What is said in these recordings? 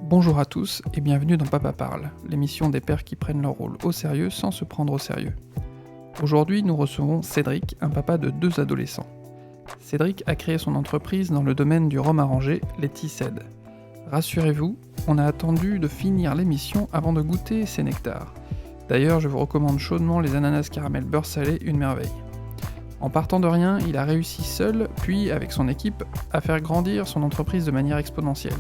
Bonjour à tous et bienvenue dans Papa Parle, l'émission des pères qui prennent leur rôle au sérieux sans se prendre au sérieux. Aujourd'hui, nous recevons Cédric, un papa de 2 adolescents. Cédric a créé son entreprise dans le domaine du rhum arrangé, les Tissed. Rassurez-vous, on a attendu de finir l'émission avant de goûter ces nectars. D'ailleurs, je vous recommande chaudement les ananas caramel beurre salé, une merveille. En partant de rien, il a réussi seul, puis avec son équipe, à faire grandir son entreprise de manière exponentielle.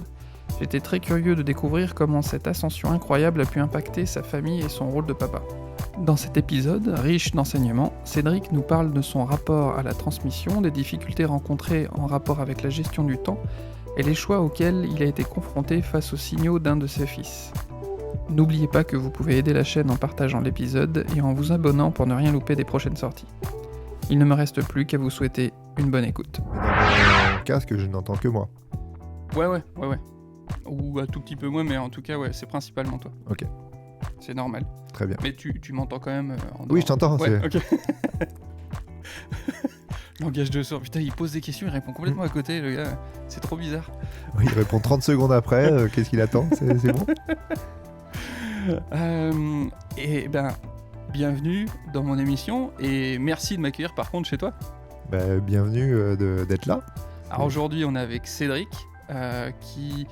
J'étais très curieux de découvrir comment cette ascension incroyable a pu impacter sa famille et son rôle de papa. Dans cet épisode, riche d'enseignements, Cédric nous parle de son rapport à la transmission, des difficultés rencontrées en rapport avec la gestion du temps et les choix auxquels il a été confronté face aux signaux d'un de ses fils. N'oubliez pas que vous pouvez aider la chaîne en partageant l'épisode et en vous abonnant pour ne rien louper des prochaines sorties. Il ne me reste plus qu'à vous souhaiter une bonne écoute. Dans mon casque, je n'entends que moi. Ouais. Ou un tout petit peu moins, mais en tout cas, ouais, c'est principalement toi. Ok. C'est normal. Très bien. Mais tu m'entends quand même en dehors. Oui, je t'entends. Ouais, ok. Langage de sourd. Putain, il pose des questions, il répond complètement à côté, le gars. C'est trop bizarre. Oui, il répond 30 secondes après. Qu'est-ce qu'il attend ? C'est bon ? Et ben, bienvenue dans mon émission et merci de m'accueillir par contre chez toi. Bienvenue d'être là. Alors aujourd'hui, on est avec Cédric, qui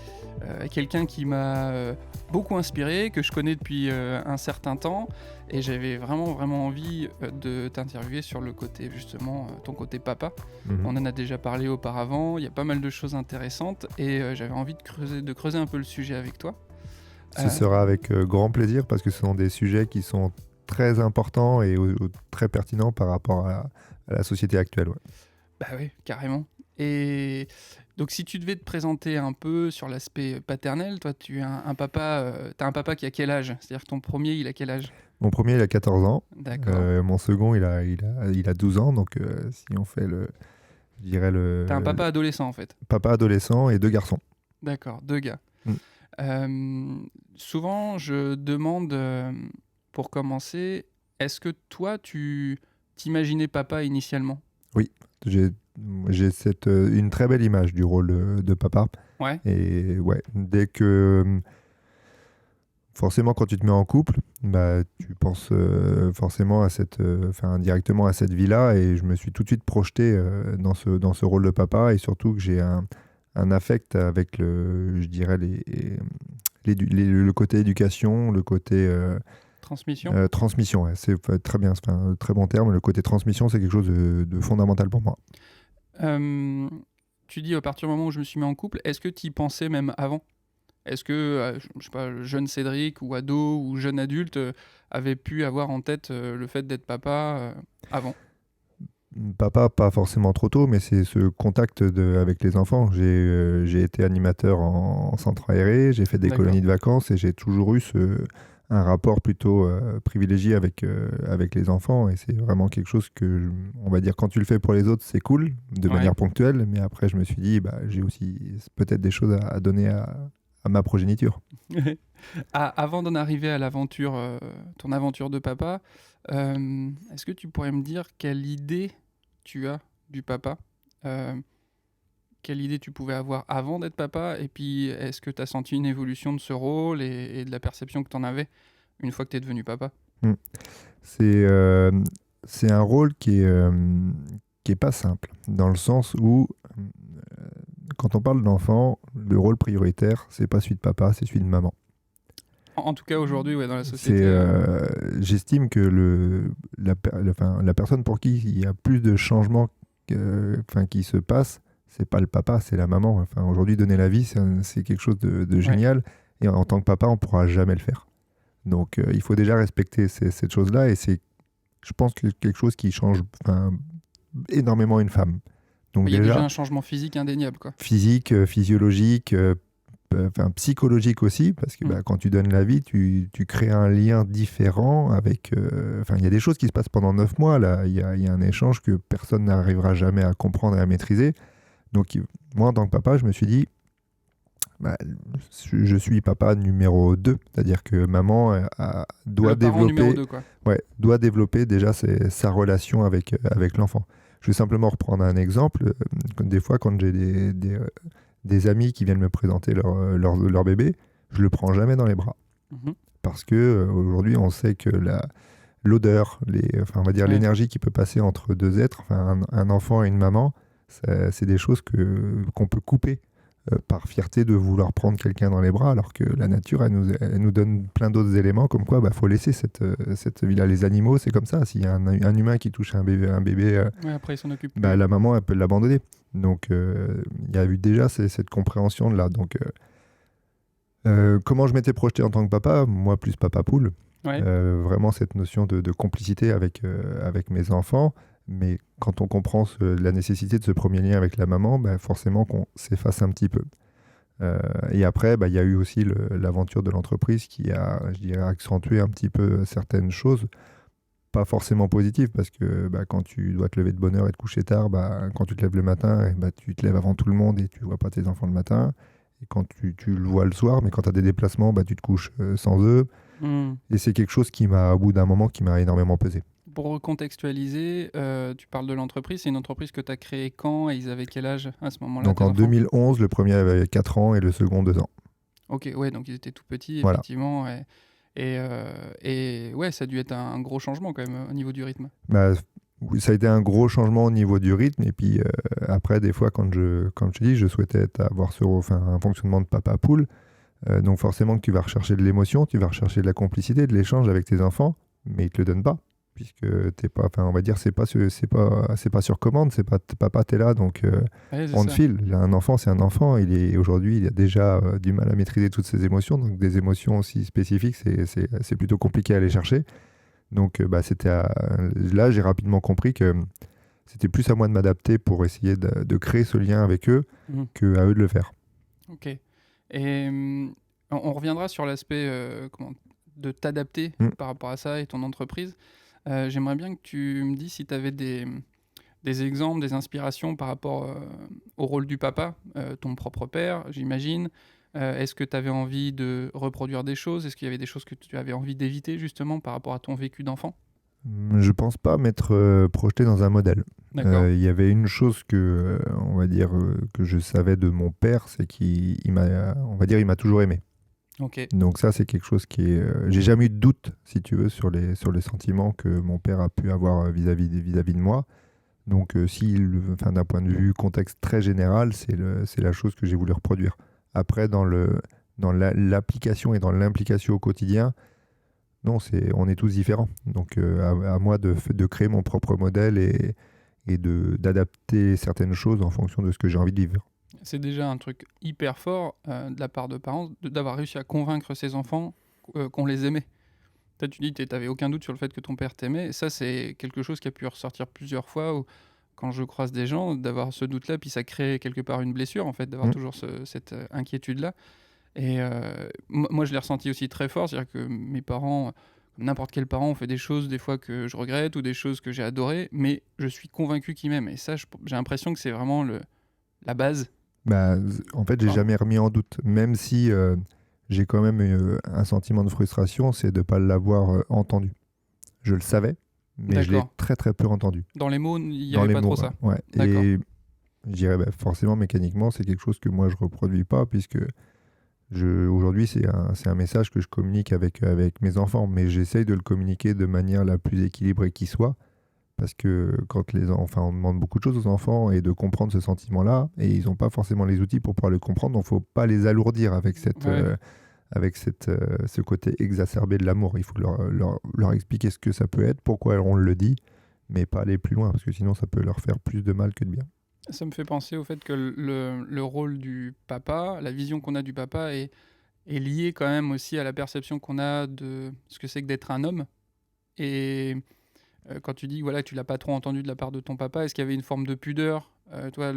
quelqu'un qui m'a beaucoup inspiré, que je connais depuis un certain temps, et j'avais vraiment envie de t'interviewer sur le côté, justement, ton côté papa. On en a déjà parlé auparavant, il y a pas mal de choses intéressantes, et j'avais envie de creuser un peu le sujet avec toi. Ce sera avec grand plaisir, parce que ce sont des sujets qui sont très importants et très pertinents par rapport à la société actuelle. Ouais. Bah oui, carrément. Et donc si tu devais te présenter un peu sur l'aspect paternel, toi tu es un papa, t'as un papa qui a quel âge ? C'est-à-dire que ton premier, il a quel âge ? Mon premier, il a 14 ans. D'accord. Mon second, il a 12 ans. Donc si on fait je dirais T'as un papa adolescent en fait. Papa adolescent et 2 garçons. D'accord, 2 gars. Souvent, je demande, pour commencer, est-ce que toi, tu t'imaginais papa initialement ? Oui, j'ai une très belle image du rôle de papa. Ouais. Et ouais, dès que... Forcément, quand tu te mets en couple, tu penses forcément indirectement à cette vie-là. Et je me suis tout de suite projeté dans ce rôle de papa. Et surtout que j'ai un affect avec je dirais le côté éducation, le côté... Transmission. Transmission, ouais, c'est très bien, c'est un très bon terme. Le côté transmission, c'est quelque chose de fondamental pour moi. Tu dis à partir du moment où je me suis mis en couple, est-ce que tu y pensais même avant ? Est-ce que, je sais pas, jeune Cédric ou ado ou jeune adulte avait pu avoir en tête le fait d'être papa avant ? Papa, pas forcément trop tôt, mais c'est ce contact avec les enfants. J'ai été animateur en centre aéré, j'ai fait des colonies de vacances et j'ai toujours eu un rapport plutôt privilégié avec les enfants, et c'est vraiment quelque chose que, on va dire, quand tu le fais pour les autres, c'est cool, de manière ponctuelle, mais après je me suis dit, j'ai aussi peut-être des choses à donner à ma progéniture. Avant d'en arriver à l'aventure, ton aventure de papa, est-ce que tu pourrais me dire quelle idée tu as du papa ? Quelle idée tu pouvais avoir avant d'être papa, et puis est-ce que tu as senti une évolution de ce rôle et de la perception que tu en avais une fois que tu es devenu papa ? C'est un rôle qui est pas simple, dans le sens où quand on parle d'enfant, le rôle prioritaire, c'est pas celui de papa, c'est celui de maman. En tout cas aujourd'hui, dans la société. J'estime que la personne pour qui il y a plus de changements qui se passent, c'est pas le papa, c'est la maman. Aujourd'hui, donner la vie, c'est quelque chose de génial. Et en tant que papa, on pourra jamais le faire. Donc, il faut déjà respecter cette chose-là. Et c'est, je pense, que quelque chose qui change énormément une femme. Donc, il y a déjà un changement physique indéniable, quoi. Physique, physiologique, psychologique aussi. Parce que quand tu donnes la vie, tu crées un lien différent avec... il y a des choses qui se passent pendant 9 mois. Là, il y a un échange que personne n'arrivera jamais à comprendre et à maîtriser. Donc, moi, en tant que papa, je me suis dit, je suis papa numéro 2. C'est-à-dire que maman doit développer... numéro 2, quoi. Ouais, doit développer déjà sa relation avec l'enfant. Je vais simplement reprendre un exemple. Des fois, quand j'ai des amis qui viennent me présenter leur bébé, je le prends jamais dans les bras. Mhm. Parce que aujourd'hui, on sait que l'odeur, on va dire Ouais. l'énergie qui peut passer entre deux êtres, enfin, un enfant et une maman, c'est des choses qu'on peut couper par fierté de vouloir prendre quelqu'un dans les bras, alors que la nature, elle nous donne plein d'autres éléments, comme quoi faut laisser cette vie-là. Les animaux, c'est comme ça. S'il y a un humain qui touche un bébé, Ouais, après, ils s'en occupent plus. la maman, elle peut l'abandonner. Donc, il y a eu déjà cette compréhension-là. Donc, comment je m'étais projeté en tant que papa? Moi, plus papa poule. Ouais. Vraiment cette notion de complicité avec mes enfants. Mais quand on comprend la nécessité de ce premier lien avec la maman, forcément qu'on s'efface un petit peu. Et après, il y a eu aussi l'aventure de l'entreprise qui a, je dirais, accentué un petit peu certaines choses. Pas forcément positives, parce que quand tu dois te lever de bonne heure et te coucher tard, quand tu te lèves le matin, tu te lèves avant tout le monde et tu vois pas tes enfants le matin. Et quand tu le vois le soir, mais quand tu as des déplacements, tu te couches sans eux. Hmm. Et c'est quelque chose au bout d'un moment, qui m'a énormément pesé. Pour recontextualiser, tu parles de l'entreprise. C'est une entreprise que tu as créée quand et ils avaient quel âge à ce moment-là, Donc tes en enfants? 2011, le premier avait 4 ans et le second 2 ans. Ok, ouais, donc ils étaient tout petits, Voilà. effectivement. Et ouais, ça a dû être un gros changement quand même au niveau du rythme. Oui, ça a été un gros changement au niveau du rythme. Et puis après, des fois, comme je te dis, je souhaitais avoir un fonctionnement de papa poule. Donc forcément que tu vas rechercher de l'émotion, tu vas rechercher de la complicité, de l'échange avec tes enfants, mais ils te le donnent pas, puisque t'es pas, on va dire, c'est pas sur commande, c'est pas papa, t'es là, donc Ouais, c'est on te ça. file. Un enfant, c'est un enfant. Aujourd'hui, il a déjà du mal à maîtriser toutes ses émotions, donc des émotions aussi spécifiques, c'est plutôt compliqué à aller chercher. Donc là, j'ai rapidement compris que c'était plus à moi de m'adapter pour essayer de créer ce lien avec eux Mhm. que à eux de le faire. Ok. Et on reviendra sur l'aspect de t'adapter Mm. par rapport à ça et ton entreprise. J'aimerais bien que tu me dises si tu avais des exemples, des inspirations par rapport au rôle du papa, ton propre père, j'imagine. Est-ce que tu avais envie de reproduire des choses? Est-ce qu'il y avait des choses que tu avais envie d'éviter justement par rapport à ton vécu d'enfant? Je pense pas m'être projeté dans un modèle. D'accord. Il y avait une chose on va dire, que je savais de mon père, c'est on va dire, il m'a toujours aimé. Ok. Donc ça, c'est quelque chose j'ai jamais eu de doute, si tu veux, sur les sentiments que mon père a pu avoir vis-à-vis de moi. Donc d'un point de vue contexte très général, c'est la chose que j'ai voulu reproduire. Après, dans l'application et dans l'implication au quotidien, non, on est tous différents. Donc à moi de créer mon propre modèle et d'adapter certaines choses en fonction de ce que j'ai envie de vivre. C'est déjà un truc hyper fort de la part de parents d'avoir réussi à convaincre ses enfants qu'on les aimait. Toi, tu dis que tu n'avais aucun doute sur le fait que ton père t'aimait. Et ça, c'est quelque chose qui a pu ressortir plusieurs fois où, quand je croise des gens, d'avoir ce doute-là, puis ça crée quelque part une blessure, en fait, d'avoir Mm. toujours cette inquiétude-là. Et moi, je l'ai ressenti aussi très fort. C'est-à-dire que mes parents, comme n'importe quel parent, ont fait des choses des fois que je regrette ou des choses que j'ai adorées, mais je suis convaincu qu'ils m'aiment. Et ça, j'ai l'impression que c'est vraiment la base. En fait, Tu j'ai vois. jamais remis en doute, même si j'ai quand même un sentiment de frustration, c'est de ne pas l'avoir entendu. Je le savais, mais je l'ai D'accord. très très peu entendu. Dans les mots, il n'y Dans avait les pas trop mots, ça. ouais. D'accord. Et je dirais forcément mécaniquement, c'est quelque chose que moi je reproduis pas, puisque aujourd'hui c'est un message que je communique avec mes enfants, mais j'essaye de le communiquer de manière la plus équilibrée qui soit. Parce que quand on demande beaucoup de choses aux enfants et de comprendre ce sentiment-là, et ils n'ont pas forcément les outils pour pouvoir le comprendre, donc il ne faut pas les alourdir avec Ouais. ce côté exacerbé de l'amour. Il faut leur expliquer ce que ça peut être, pourquoi on le dit, mais pas aller plus loin, parce que sinon ça peut leur faire plus de mal que de bien. Ça me fait penser au fait que le rôle du papa, la vision qu'on a du papa est liée quand même aussi à la perception qu'on a de ce que c'est que d'être un homme. Et quand tu dis voilà, tu l'as pas trop entendu de la part de ton papa, est-ce qu'il y avait une forme de pudeur? Toi,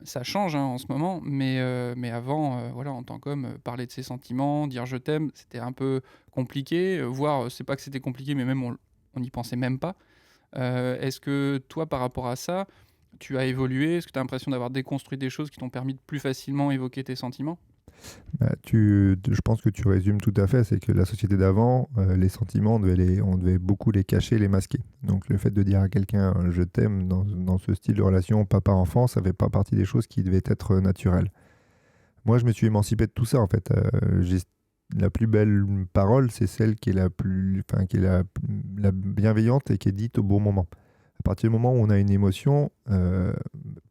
ça change hein, en ce moment, mais avant, voilà, en tant qu'homme, parler de ses sentiments, dire je t'aime, c'était un peu compliqué. Voire, c'est pas que c'était compliqué, mais même on n'y pensait même pas. Est-ce que toi, par rapport à ça, tu as évolué? Est-ce que tu as l'impression d'avoir déconstruit des choses qui t'ont permis de plus facilement évoquer tes sentiments? Je pense que tu résumes tout à fait. C'est que la société d'avant, les sentiments, on devait beaucoup les cacher, les masquer. Donc le fait de dire à quelqu'un je t'aime dans ce style de relation papa-enfant, ça fait pas partie des choses qui devaient être naturelles. Moi, je me suis émancipé de tout ça en fait. La plus belle parole, c'est celle qui est la bienveillante et qui est dite au bon moment. À partir du moment où on a une émotion,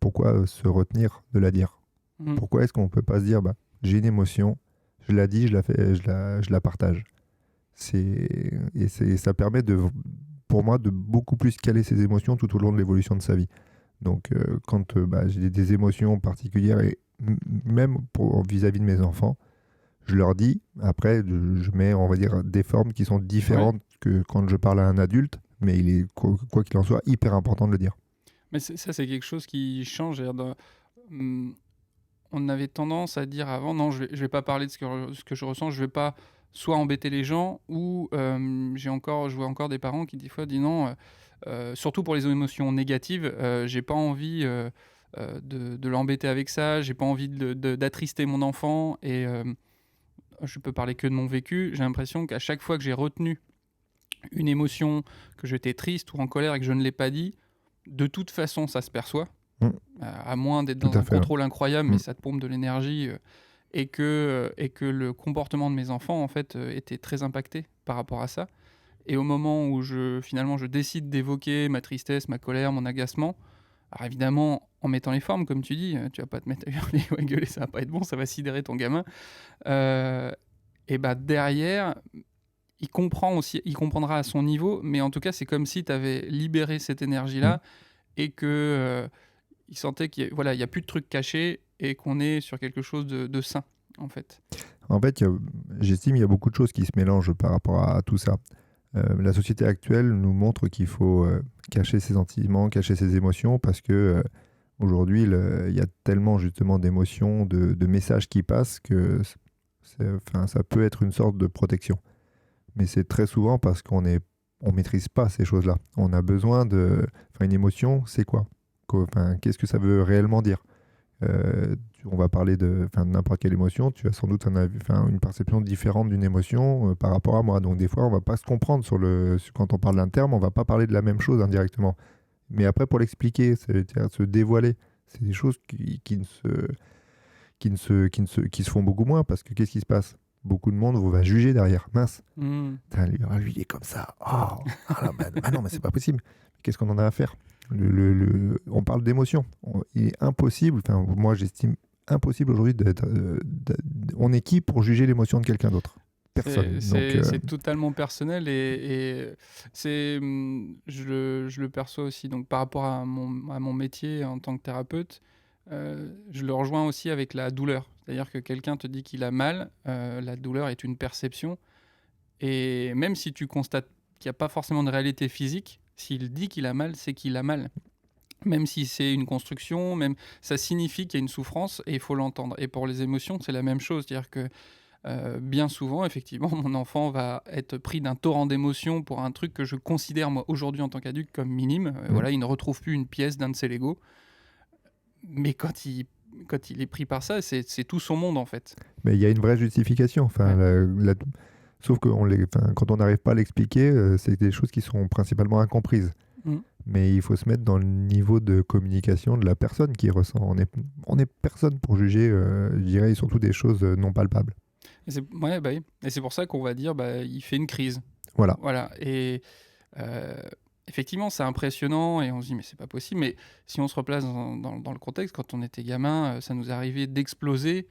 pourquoi se retenir de la dire? Mm. Pourquoi est-ce qu'on ne peut pas se dire, bah, j'ai une émotion, je la dis, je la fais, je la partage. Ça permet pour moi de beaucoup plus caler ses émotions tout au long de l'évolution de sa vie. Donc quand bah, j'ai des émotions particulières et même vis-à-vis de mes enfants, je leur dis, après je mets on va dire des formes qui sont Ouais. différentes que quand je parle à un adulte, mais il est quoi qu'il en soit hyper important de le dire. Mais ça, c'est quelque chose qui change. Hum, on avait tendance à dire avant, non, je vais pas parler de ce que je ressens, je vais pas soit embêter les gens, ou je vois encore des parents qui des fois disent non, surtout pour les émotions négatives, j'ai pas envie de l'embêter avec ça, j'ai pas envie d'attrister mon enfant, et je peux parler que de mon vécu, j'ai l'impression qu'à chaque fois que j'ai retenu une émotion, que j'étais triste ou en colère et que je ne l'ai pas dit, de toute façon ça se perçoit, Mm, à moins d'être tout dans à un fait. Ouais. contrôle incroyable, mais Mm. ça te pompe de l'énergie, et que le comportement de mes enfants en fait était très impacté par rapport à ça. Et au moment où finalement je décide d'évoquer ma tristesse, ma colère, mon agacement, alors évidemment en mettant les formes comme tu dis, tu vas pas te mettre à hurler ou à gueuler, ça va pas être bon, ça va sidérer ton gamin. Euh, et bah derrière, il comprendra à son niveau, mais en tout cas c'est comme si tu avais libéré cette énergie Mm. là, et que il sentait voilà, il y a plus de trucs cachés et qu'on est sur quelque chose de sain en fait. En fait, j'estime qu'il y a beaucoup de choses qui se mélangent par rapport à tout ça. La société actuelle nous montre qu'il faut cacher ses sentiments, cacher ses émotions, parce que aujourd'hui, il y a tellement justement d'émotions, de messages qui passent que enfin, ça peut être une sorte de protection. Mais c'est très souvent parce on maîtrise pas ces choses-là. On a besoin enfin, une émotion, c'est quoi? Enfin, qu'est-ce que ça veut réellement dire? On va parler enfin, de n'importe quelle émotion, tu as sans doute enfin, une perception différente d'une émotion par rapport à moi. Donc des fois, on va pas se comprendre quand on parle d'un terme, on va pas parler de la même chose indirectement. Mais après, pour l'expliquer, c'est-à-dire se dévoiler, c'est des choses qui se font beaucoup moins parce que qu'est-ce qui se passe? Beaucoup de monde va juger derrière. Mince, Mmh. putain, lui, il est comme ça. Oh, ah non, ah non, mais c'est pas possible. Qu'est-ce qu'on en a à faire? On parle d'émotion. Il est impossible, enfin, moi j'estime impossible aujourd'hui on est qui pour juger l'émotion de quelqu'un d'autre? Personne. Donc, C'est totalement personnel, et je le perçois aussi. Donc, par rapport à mon métier en tant que thérapeute, je le rejoins aussi avec la douleur. C'est-à-dire que quelqu'un te dit qu'il a mal, la douleur est une perception. Et même si tu constates qu'il n'y a pas forcément de réalité physique, s'il dit qu'il a mal, c'est qu'il a mal. Même si c'est une construction, même ça signifie qu'il y a une souffrance et il faut l'entendre. Et pour les émotions, c'est la même chose. C'est-à-dire que bien souvent, effectivement, mon enfant va être pris d'un torrent d'émotions pour un truc que je considère, moi, aujourd'hui, en tant qu'adulte, comme minime. Voilà, il ne retrouve plus une pièce d'un de ses Lego. Mais quand il est pris par ça, c'est tout son monde, en fait. mais il y a une vraie justification. Enfin, Ouais. sauf que enfin, quand on n'arrive pas à l'expliquer, c'est des choses qui sont principalement incomprises. Mm. Mais il faut se mettre dans le niveau de communication de la personne qui ressent. On est personne pour juger, je dirais, surtout des choses non palpables. Ouais, bah oui. Et c'est pour ça qu'on va dire, bah, il fait une crise. Voilà. Voilà. Et euh, effectivement, c'est impressionnant et on se dit, mais c'est pas possible. Mais si on se replace dans le contexte, quand on était gamin, ça nous arrivait d'exploser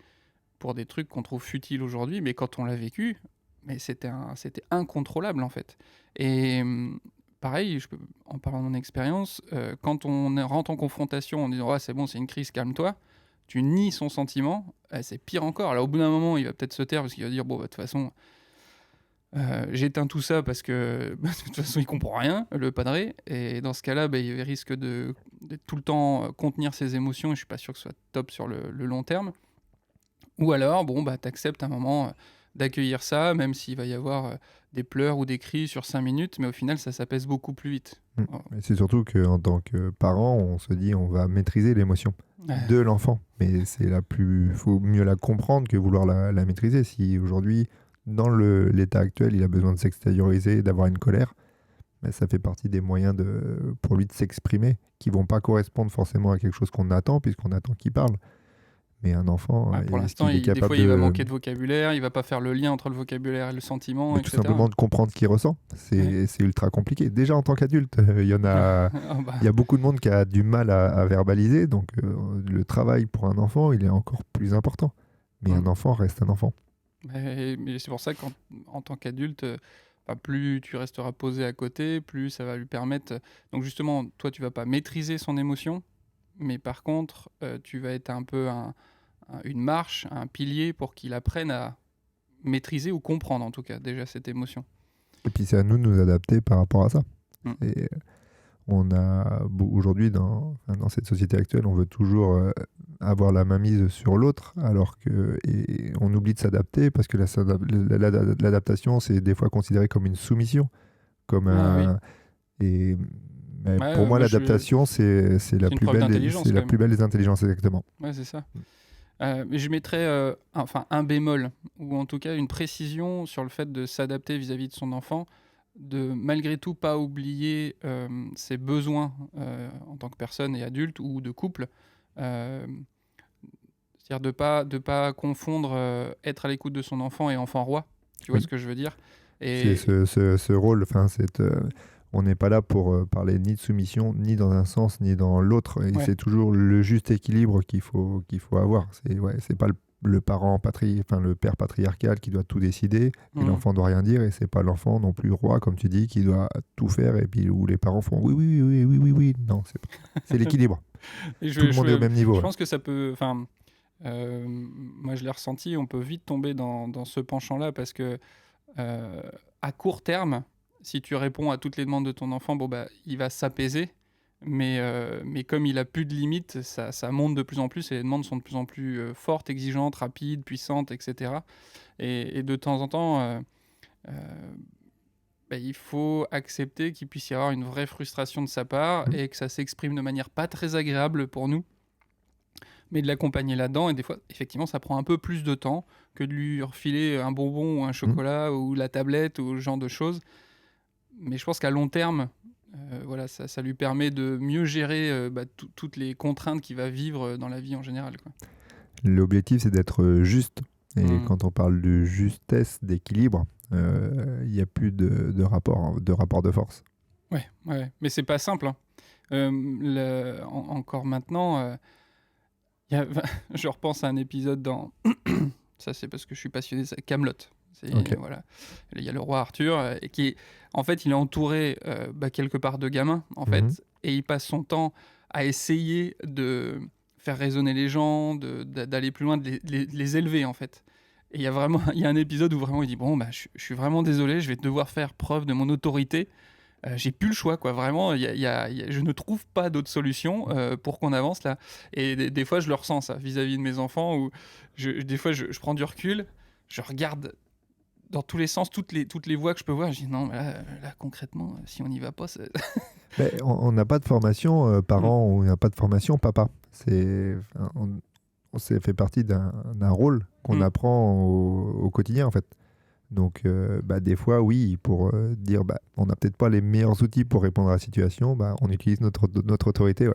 pour des trucs qu'on trouve futiles aujourd'hui. Mais quand on l'a vécu, mais c'était incontrôlable en fait. Et pareil, en parlant de mon expérience, quand on rentre en confrontation en disant, ah, c'est bon, c'est une crise, calme-toi, tu nies son sentiment, c'est pire encore. Alors au bout d'un moment, il va peut-être se taire parce qu'il va dire, bon, bah, de toute façon, j'éteins tout ça parce que de toute façon il comprend rien, le padré, et dans ce cas-là, bah, il risque de tout le temps contenir ses émotions, et je suis pas sûr que ce soit top sur le long terme. Ou alors, bon, bah, t'acceptes un moment, d'accueillir ça, même s'il va y avoir des pleurs ou des cris sur 5 minutes, mais au final, ça s'apaise beaucoup plus vite. Oh. Et c'est surtout qu'en tant que parent, on se dit on va maîtriser l'émotion de l'enfant. Mais faut mieux la comprendre que vouloir la maîtriser. Si aujourd'hui, dans l'état actuel, il a besoin de s'extérioriser, d'avoir une colère, ben, ça fait partie des moyens pour lui de s'exprimer, qui vont pas correspondre forcément à quelque chose qu'on attend, puisqu'on attend qu'il parle. Mais un enfant, pour est-ce l'instant, qu'il est des capable fois, il va manquer de vocabulaire, il va pas faire le lien entre le vocabulaire et le sentiment, mais tout etc. simplement de comprendre ce qu'il ressent. C'est ultra compliqué. Déjà en tant qu'adulte, il y a beaucoup de monde qui a du mal à verbaliser, donc le travail pour un enfant, il est encore plus important. Mais un enfant reste un enfant. Mais c'est pour ça qu'en tant qu'adulte, plus tu resteras posé à côté, plus ça va lui permettre... Donc justement, toi, tu vas pas maîtriser son émotion, mais par contre, tu vas être un peu une marche, un pilier pour qu'il apprenne à maîtriser ou comprendre, en tout cas, déjà cette émotion. Et puis c'est à nous de nous adapter par rapport à ça. Et on a aujourd'hui, dans cette société actuelle, on veut toujours avoir la mainmise sur l'autre, et on oublie de s'adapter parce que l'adaptation, c'est des fois considéré comme une soumission. Et pour moi, l'adaptation, c'est la plus belle des intelligences, exactement. Ouais, c'est ça. Mais je mettrais un bémol, ou en tout cas une précision sur le fait de s'adapter vis-à-vis de son enfant, de malgré tout pas oublier ses besoins en tant que personne et adulte ou de couple. C'est-à-dire de pas confondre être à l'écoute de son enfant et enfant roi. Tu vois ce que je veux dire? C'est ce rôle, on n'est pas là pour parler ni de soumission, ni dans un sens, ni dans l'autre. Et c'est toujours le juste équilibre qu'il faut avoir. C'est pas le père patriarcal qui doit tout décider, et l'enfant doit rien dire, et c'est pas l'enfant non plus roi, comme tu dis, qui doit tout faire, et puis où les parents font oui. Non, c'est l'équilibre. Tout le monde est au même niveau. Je pense que ça peut... moi, je l'ai ressenti, on peut vite tomber dans ce penchant-là, parce que à court terme, si tu réponds à toutes les demandes de ton enfant, il va s'apaiser, mais comme il a plus de limites, ça monte de plus en plus, et les demandes sont de plus en plus fortes, exigeantes, rapides, puissantes, etc. Et de temps en temps, il faut accepter qu'il puisse y avoir une vraie frustration de sa part, et que ça s'exprime de manière pas très agréable pour nous, mais de l'accompagner là-dedans. Et des fois, effectivement, ça prend un peu plus de temps que de lui refiler un bonbon ou un chocolat ou la tablette ou ce genre de choses. Mais je pense qu'à long terme, ça lui permet de mieux gérer toutes les contraintes qu'il va vivre dans la vie en général, quoi. L'objectif, c'est d'être juste. Et quand on parle de justesse, d'équilibre, il n'y a plus de rapport de force. Ouais. Mais c'est pas simple, hein. Encore maintenant... je repense à un épisode dans... ça, c'est parce que je suis passionné de Kaamelott. Voilà. Il y a le roi Arthur, qui, en fait, il est entouré quelque part de gamins, en fait, et il passe son temps à essayer de faire raisonner les gens, d'aller plus loin, de les élever, en fait. Et il y a un épisode où vraiment il dit je suis vraiment désolé, je vais devoir faire preuve de mon autorité. J'ai plus le choix, quoi. Vraiment, je ne trouve pas d'autre solution pour qu'on avance là. Et des fois, je le ressens, ça, vis-à-vis de mes enfants, où des fois, je prends du recul, je regarde dans tous les sens, toutes les voies que je peux voir. Je dis non, mais là concrètement, si on n'y va pas... on n'a pas de formation parent, ou on n'a pas de formation papa. On fait partie d'un rôle qu'on apprend au quotidien, en fait. Donc, des fois, oui, pour dire on n'a peut-être pas les meilleurs outils pour répondre à la situation, on utilise notre autorité.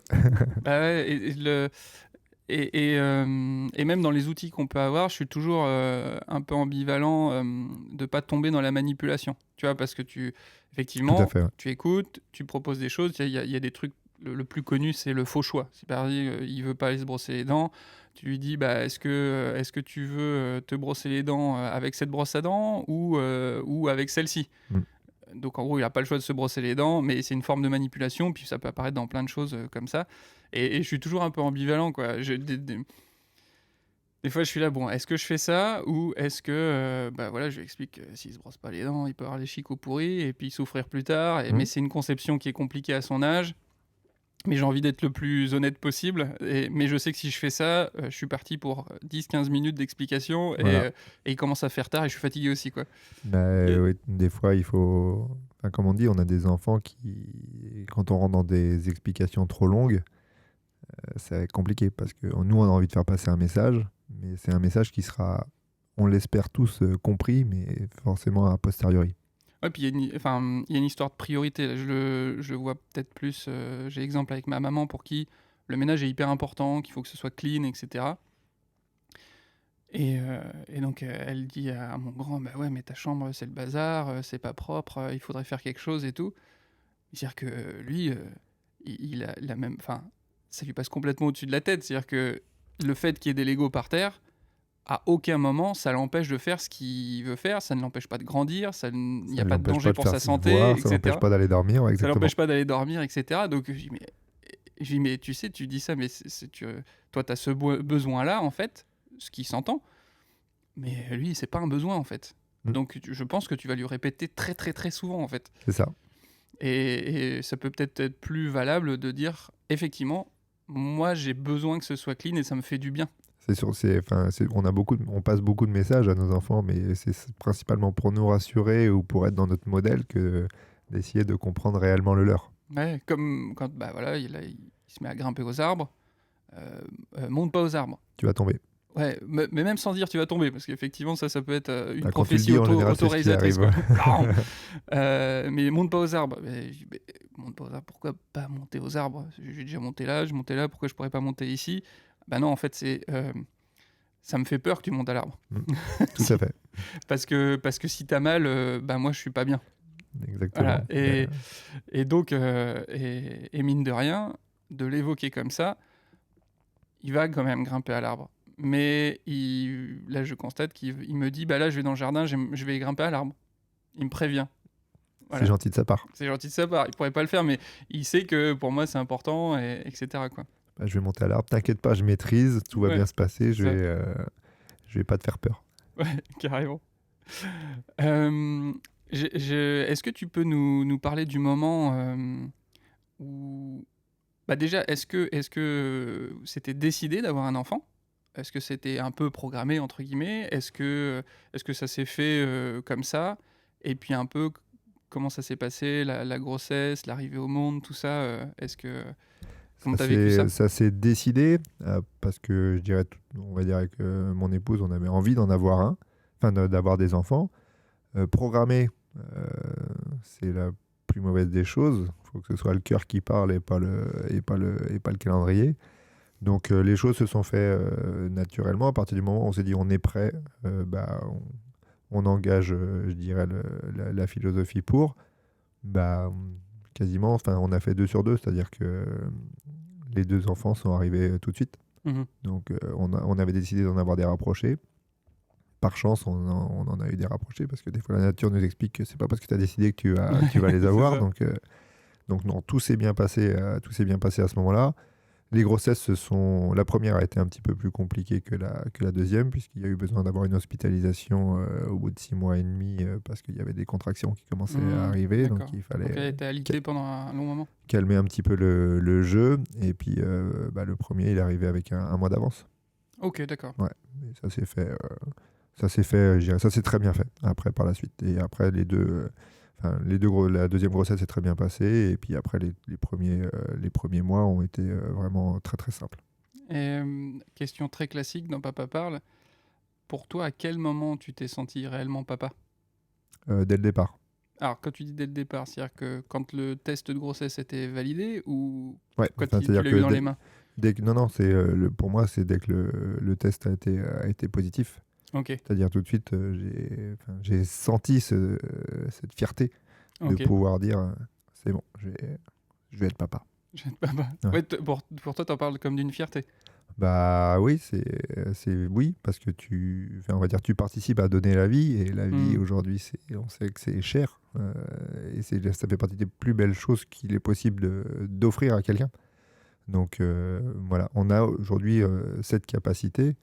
Ouais. Et même dans les outils qu'on peut avoir, je suis toujours un peu ambivalent de pas tomber dans la manipulation. Tu vois, parce que effectivement, tu écoutes, tu proposes des choses. Il y a des trucs. Le plus connu, c'est le faux choix. C'est par exemple, il veut pas aller se brosser les dents. Tu lui dis, est-ce que tu veux te brosser les dents avec cette brosse à dents ou avec celle-ci? Donc en gros, il n'a pas le choix de se brosser les dents, mais c'est une forme de manipulation, puis ça peut apparaître dans plein de choses comme ça. Et je suis toujours un peu ambivalent, quoi. Des fois, je suis là, est-ce que je fais ça, ou est-ce que, je lui explique que s'il se brosse pas les dents, il peut avoir les chicots pourris, et puis souffrir plus tard. Mais c'est une conception qui est compliquée à son âge. Mais j'ai envie d'être le plus honnête possible. Mais je sais que si je fais ça, je suis parti pour 10-15 minutes d'explication Voilà. et il commence à faire tard et je suis fatigué aussi, quoi. Bah, oui, des fois, il faut. Enfin, comme on dit, on a des enfants qui, quand on rentre dans des explications trop longues, ça va être compliqué parce que nous, on a envie de faire passer un message, mais c'est un message qui sera, on l'espère tous, compris, mais forcément a posteriori. Ouais, puis il y a une histoire de priorité. Là. Je le vois peut-être plus. J'ai l'exemple avec ma maman pour qui le ménage est hyper important, qu'il faut que ce soit clean, etc. Et donc elle dit à mon grand, bah ouais, mais ta chambre c'est le bazar, c'est pas propre, il faudrait faire quelque chose et tout. C'est-à-dire que lui, il a la même, enfin, ça lui passe complètement au-dessus de la tête. C'est-à-dire que le fait qu'il y ait des Legos par terre, à aucun moment ça l'empêche de faire ce qu'il veut faire, ça ne l'empêche pas de grandir, il n'y Ça a pas de l'empêche danger pas de pour faire sa ses santé, devoirs, ça l'empêche etc. pas d'aller dormir, ouais, Ça exactement. l'empêche pas d'aller dormir, etc. Donc je dis, mais tu sais, tu dis ça, mais toi, tu as ce besoin-là, en fait, ce qui s'entend, mais lui, c'est pas un besoin, en fait. Mm. Donc je pense que tu vas lui répéter très, très, très souvent, en fait. C'est ça. Et ça peut peut-être être plus valable de dire, effectivement, moi, j'ai besoin que ce soit clean et ça me fait du bien. On passe beaucoup de messages à nos enfants, mais c'est principalement pour nous rassurer ou pour être dans notre modèle que d'essayer de comprendre réellement le leur. Ouais, comme quand bah, voilà, il se met à grimper aux arbres, monte pas aux arbres. Tu vas tomber. Ouais, mais même sans dire tu vas tomber, parce qu'effectivement ça peut être une Bah, quand tu le prophétie dis, en général, c'est ce qui autoréalisatrice, arrive. quoi. Non. Mais monte pas aux arbres. Mais monte pas aux arbres, pourquoi pas monter aux arbres? J'ai déjà monté là, je montais là, pourquoi je pourrais pas monter ici? Bah non, en fait, ça me fait peur que tu montes à l'arbre. Tout à fait. Parce que si t'as mal, bah moi je suis pas bien. Exactement. Voilà. Et donc, et mine de rien, de l'évoquer comme ça, il va quand même grimper à l'arbre. Mais là, je constate qu'il me dit, bah là, je vais dans le jardin, je vais grimper à l'arbre. Il me prévient. Voilà. C'est gentil de sa part. C'est gentil de sa part. Il pourrait pas le faire, mais il sait que pour moi, c'est important, etc. Quoi. Bah, je vais monter à l'arbre. T'inquiète pas, je maîtrise. Tout va Ouais, bien se passer. c'est ça. Je vais pas te faire peur. Ouais, carrément. Est-ce que tu peux nous parler du moment où... Bah déjà, est-ce que c'était décidé d'avoir un enfant? Est-ce que c'était un peu programmé, entre guillemets? Est-ce que ça s'est fait comme ça? Et puis un peu, comment ça s'est passé, la grossesse, l'arrivée au monde, tout ça? Comment t'as vécu ça? Ça s'est décidé parce que je dirais, on va dire avec mon épouse, on avait envie d'en avoir un, enfin d'avoir des enfants. Programmé, c'est la plus mauvaise des choses. Il faut que ce soit le cœur qui parle et pas le calendrier. Donc les choses se sont faites naturellement. À partir du moment où on s'est dit on est prêt, bah, on engage, je dirais, la philosophie pour. Bah, quasiment, enfin, on a fait 2 sur 2, c'est-à-dire que les 2 enfants sont arrivés tout de suite. Mhm. Donc on avait décidé d'en avoir des rapprochés. Par chance, on en a eu des rapprochés parce que des fois la nature nous explique que c'est pas parce que tu as décidé que tu vas les avoir. Donc non, tout s'est bien passé à ce moment-là. Les grossesses la première a été un petit peu plus compliquée que la deuxième, puisqu'il y a eu besoin d'avoir une hospitalisation au bout de 6 mois et demi, parce qu'il y avait des contractions qui commençaient à arriver, donc il Donc fallait elle a été alitée pendant un long moment. calmer un petit peu le jeu. Et puis le premier, il est arrivé avec un mois d'avance. Ok, d'accord. Ouais, et ça s'est fait, je dirais, ça s'est très bien fait après par la suite. Et après la deuxième grossesse est très bien passée. Et puis après les premiers mois ont été vraiment très très simples. Et question très classique dans Papa Parle. Pour toi, à quel moment tu t'es senti réellement papa? Dès le départ. Alors, quand tu dis dès le départ, c'est-à-dire que quand le test de grossesse était validé ou Ouais, quand enfin, tu c'est-à-dire l'as que eu dans les mains? non, pour moi, c'est dès que le test a été positif. Ok, C'est-à-dire tout de suite, j'ai senti cette fierté de ok. pouvoir dire c'est bon, je vais être papa. Je vais être papa. Ouais. Ouais, pour toi, t'en parles comme d'une fierté. Bah oui, oui, parce que on va dire, tu participes à donner la vie, et la vie aujourd'hui, on sait que c'est cher, et ça fait partie des plus belles choses qu'il est possible d'offrir à quelqu'un. Donc voilà, on a aujourd'hui cette capacité.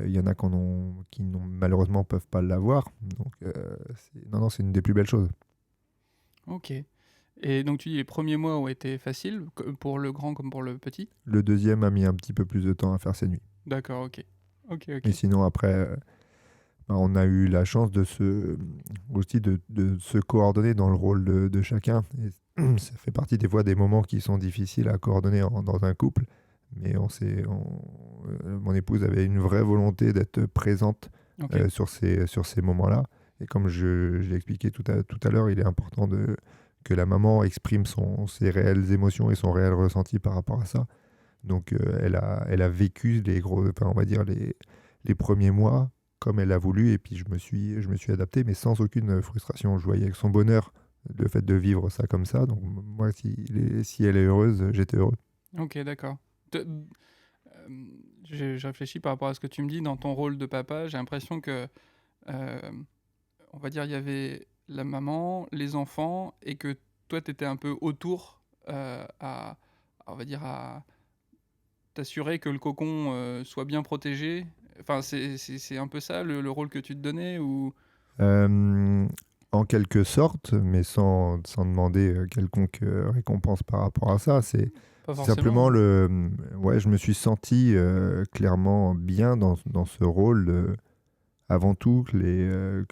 Il y en a qui malheureusement peuvent pas l'avoir. Donc non, c'est une des plus belles choses. Ok. Et donc tu dis les premiers mois ont été faciles, pour le grand comme pour le petit? Le deuxième a mis un petit peu plus de temps à faire ses nuits. D'accord, ok. Ok, Mais ok. sinon, après, bah, on a eu la chance aussi de se coordonner dans le rôle de chacun. Et ça fait partie des fois des moments qui sont difficiles à coordonner dans un couple. Mais mon épouse avait une vraie volonté d'être présente Ok. sur ces moments-là. Et comme je l'ai expliqué tout à l'heure, il est important que la maman exprime ses réelles émotions et son réel ressenti par rapport à ça. Donc elle a vécu on va dire les premiers mois comme elle a voulu, et puis je me suis adapté, mais sans aucune frustration. Je voyais son bonheur, le fait de vivre ça comme ça. Donc moi, si elle est heureuse, j'étais heureux. Ok, d'accord. Je réfléchis par rapport à ce que tu me dis dans ton rôle de papa. J'ai l'impression que, euh, on va dire, il y avait la maman, les enfants, et que toi, tu étais un peu autour on va dire, à t'assurer que le cocon soit bien protégé. Enfin, c'est un peu ça le rôle que tu te donnais ou... Euh, En quelque sorte, mais sans demander quelconque récompense par rapport à ça. Pas C'est forcément, simplement hein. Ouais, je me suis senti clairement bien dans ce rôle. Avant tout, que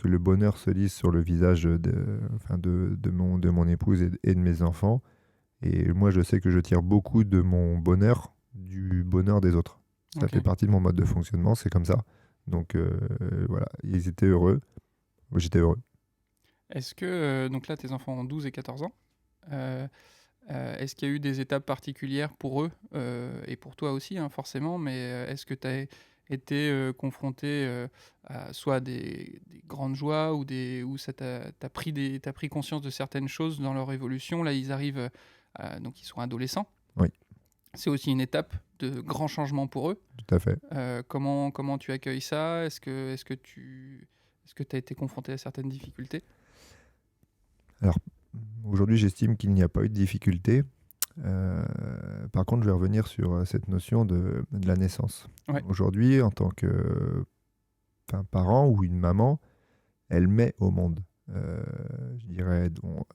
le bonheur se lise sur le visage de mon épouse et de mes enfants. Et moi, je sais que je tire beaucoup de mon bonheur du bonheur des autres. Ça Ok. fait partie de mon mode de fonctionnement, c'est comme ça. Donc voilà, ils étaient heureux, moi j'étais heureux. Est-ce que, donc là, tes enfants ont 12 et 14 ans. Euh, est-ce qu'il y a eu des étapes particulières pour eux et pour toi aussi, hein, forcément, mais est-ce que tu as été confronté à soit des grandes joies ou où ça t'as pris conscience de certaines choses dans leur évolution? Là, ils arrivent, donc ils sont adolescents. Oui, C'est aussi une étape de grand changement pour eux. tout à fait. Comment tu accueilles ça? Est-ce que tu as été confronté à certaines difficultés? Alors, aujourd'hui, j'estime qu'il n'y a pas eu de difficulté. Par contre, je vais revenir sur cette notion de la naissance. Ouais, Aujourd'hui, en tant parent ou une maman, elle met au monde, je dirais,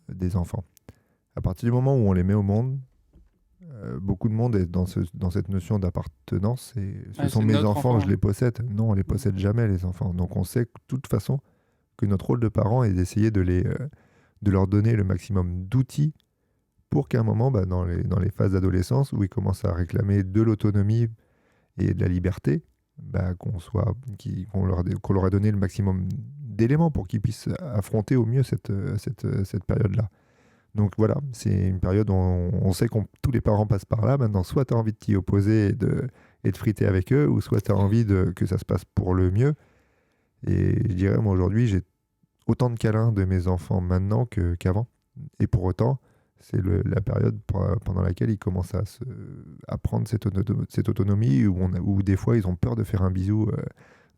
des enfants. À partir du moment où on les met au monde, beaucoup de monde est dans cette notion d'appartenance. Et ce ouais, sont c'est mes notre enfants, enfant, je hein. les possède. Non, on les Mm. possède jamais, les enfants. Donc on sait de toute façon que notre rôle de parent est d'essayer de leur donner le maximum d'outils pour qu'à un moment, bah, dans les phases d'adolescence, où ils commencent à réclamer de l'autonomie et de la liberté, bah, qu'on leur a donné le maximum d'éléments pour qu'ils puissent affronter au mieux cette période-là. Donc voilà, c'est une période où on sait que tous les parents passent par là. Maintenant, soit tu as envie de t'y opposer et de friter avec eux, ou soit tu as envie que ça se passe pour le mieux. Et je dirais, moi aujourd'hui, j'ai autant de câlins de mes enfants maintenant qu'avant. Et pour autant, c'est la période pendant laquelle ils commencent à prendre cette autonomie, où des fois ils ont peur de faire un bisou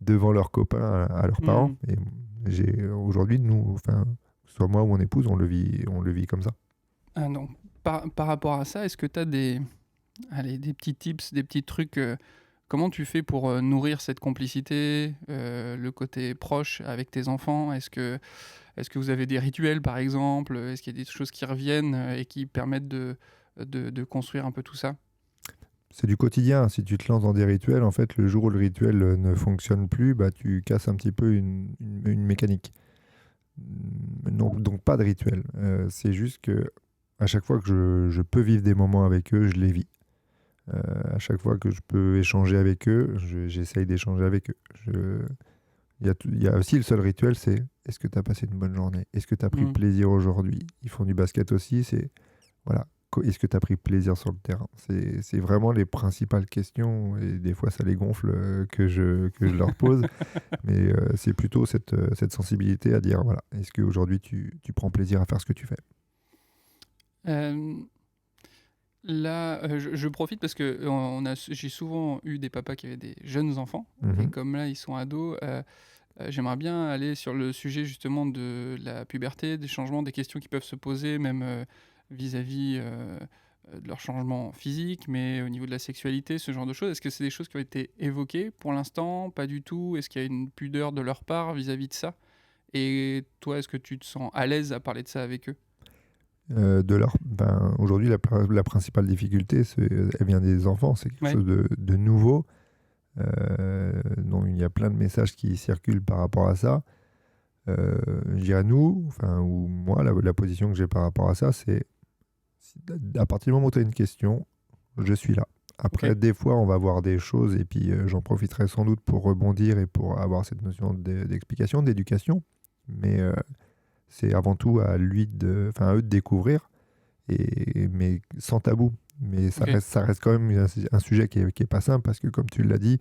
devant leurs copains à leurs parents. Mm. Et aujourd'hui, nous, enfin, que ce soit moi ou mon épouse, on le vit comme ça. Ah non. Par rapport à ça, est-ce que tu as des petits tips, des petits trucs comment tu fais pour nourrir cette complicité, le côté proche avec tes enfants? Est-ce que vous avez des rituels, par exemple? Est-ce qu'il y a des choses qui reviennent et qui permettent de construire un peu tout ça? C'est du quotidien. Si tu te lances dans des rituels, en fait, le jour où le rituel ne fonctionne plus, bah, tu casses un petit peu une mécanique. Donc pas de rituel. C'est juste que à chaque fois que je peux vivre des moments avec eux, je les vis. À chaque fois que je peux échanger avec eux, j'essaye d'échanger avec eux. Il y a aussi le seul rituel, c'est est-ce que tu as passé une bonne journée? Est-ce que tu as pris Mm. plaisir aujourd'hui? Ils font du basket aussi, c'est voilà. Est-ce que tu as pris plaisir sur le terrain? C'est vraiment les principales questions, et des fois ça les gonfle que je leur pose, mais c'est plutôt cette sensibilité à dire voilà, est-ce qu'aujourd'hui tu prends plaisir à faire ce que tu fais? Euh, Là, je profite parce que j'ai souvent eu des papas qui avaient des jeunes enfants, et Mhm. comme là ils sont ados, j'aimerais bien aller sur le sujet justement de la puberté, des changements, des questions qui peuvent se poser, même vis-à-vis de leur changement physique, mais au niveau de la sexualité, ce genre de choses. Est-ce que c'est des choses qui ont été évoquées pour l'instant? Pas du tout. Est-ce qu'il y a une pudeur de leur part vis-à-vis de ça? Et toi, est-ce que tu te sens à l'aise à parler de ça avec eux? Aujourd'hui, la principale difficulté, elle vient des enfants. C'est quelque Ouais. chose de nouveau. Donc, il y a plein de messages qui circulent par rapport à ça. Je dirais nous, ou moi, la position que j'ai par rapport à ça, c'est à partir du moment où tu as une question, je suis là. Après, Ok. des fois, on va voir des choses et puis j'en profiterai sans doute pour rebondir et pour avoir cette notion d'explication, d'éducation. Mais c'est avant tout à à eux de découvrir, mais sans tabou. Mais Ok. ça reste quand même un sujet qui est pas simple parce que, comme tu l'as dit,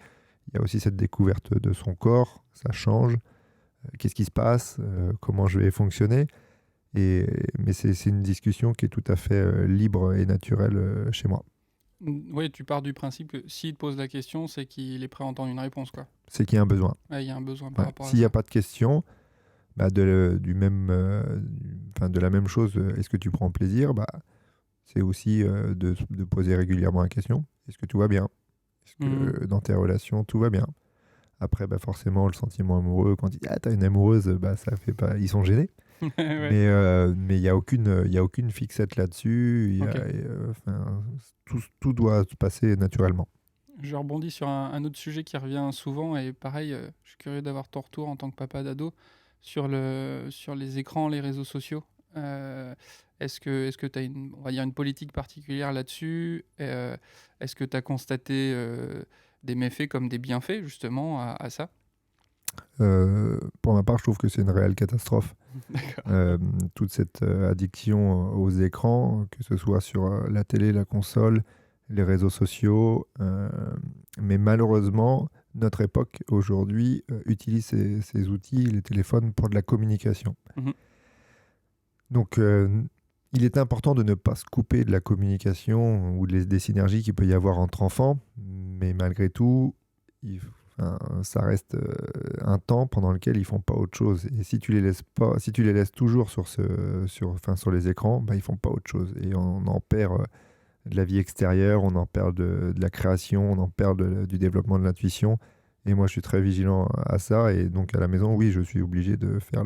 il y a aussi cette découverte de son corps, ça change. Qu'est-ce qui se passe, comment je vais fonctionner. Mais c'est une discussion qui est tout à fait libre et naturelle chez moi. Oui, tu pars du principe que s'il te pose la question, c'est qu'il est prêt à entendre une réponse, quoi. C'est qu'il y a un besoin. Ouais, il y a un besoin par Ouais. rapport à S'il n'y a ça. pas de question, de la même chose, est-ce que tu prends plaisir, c'est aussi de poser régulièrement la question. Est-ce que tout va bien? Est-ce Mhm. que dans tes relations, tout va bien? Après, forcément, le sentiment amoureux, quand il dit «Ah, t'as une amoureuse», ça fait pas... Ils sont gênés. Ouais. Mais il y a aucune fixette là-dessus. Ok. Tout doit se passer naturellement. Je rebondis sur un autre sujet qui revient souvent et pareil, je suis curieux d'avoir ton retour en tant que papa d'ado sur les écrans, les réseaux sociaux. Euh, est-ce que tu as on va dire une politique particulière là-dessus? Est-ce que tu as constaté des méfaits comme des bienfaits justement à ça? Pour ma part, je trouve que c'est une réelle catastrophe. D'accord. Toute cette addiction aux écrans, que ce soit sur la télé, la console, les réseaux sociaux. Mais malheureusement, notre époque aujourd'hui utilise ces outils, les téléphones, pour de la communication. Mhm. Donc, il est important de ne pas se couper de la communication ou des synergies qu'il peut y avoir entre enfants, mais malgré tout, ça reste un temps pendant lequel ils font pas autre chose. Et si tu les laisses pas, si tu les laisses toujours sur les écrans, ils font pas autre chose. Et on en perd de la vie extérieure, on en perd de la création, on en perd du développement de l'intuition. Et moi, je suis très vigilant à ça. Et donc, à la maison, oui, je suis obligé de faire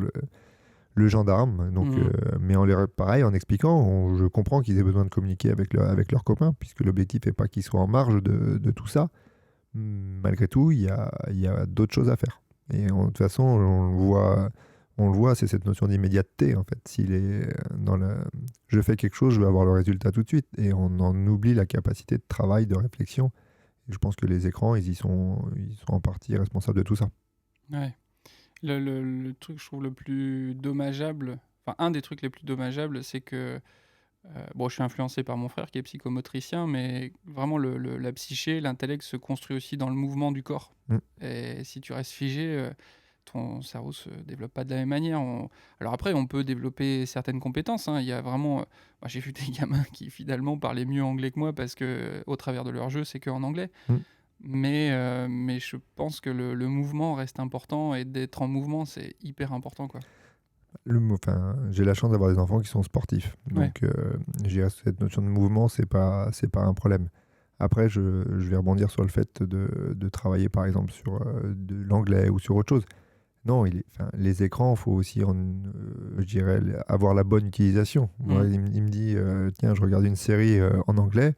le gendarme. Donc, Mhm. mais pareil, en expliquant, je comprends qu'ils aient besoin de communiquer avec leurs copains, puisque l'objectif n'est pas qu'ils soient en marge de tout ça. Malgré tout, il y a d'autres choses à faire. Et de toute façon, on le voit, c'est cette notion d'immédiateté, en fait. S'il est je fais quelque chose, je veux avoir le résultat tout de suite. Et on en oublie la capacité de travail, de réflexion. Et je pense que les écrans, ils sont en partie responsables de tout ça. Ouais. Le truc, je trouve, le plus dommageable, enfin, un des trucs les plus dommageables, c'est que, bon, je suis influencé par mon frère qui est psychomotricien, mais vraiment, la psyché, l'intellect se construit aussi dans le mouvement du corps. Mm. Et si tu restes figé, ton cerveau se développe pas de la même manière. Alors après, on peut développer certaines compétences, hein. Il y a vraiment, moi, j'ai vu des gamins qui finalement parlaient mieux anglais que moi parce que, au travers de leur jeu, c'est que en anglais. Mm. Mais je pense que le mouvement reste important et d'être en mouvement, c'est hyper important, quoi. J'ai la chance d'avoir des enfants qui sont sportifs. Ouais. Donc, cette notion de mouvement, c'est pas un problème. Après, je vais rebondir sur le fait de travailler, par exemple, sur de l'anglais ou sur autre chose. Non, les écrans, il faut aussi, je dirais, avoir la bonne utilisation. Moi, Mm. il me dit, tiens, je regarde une série en anglais.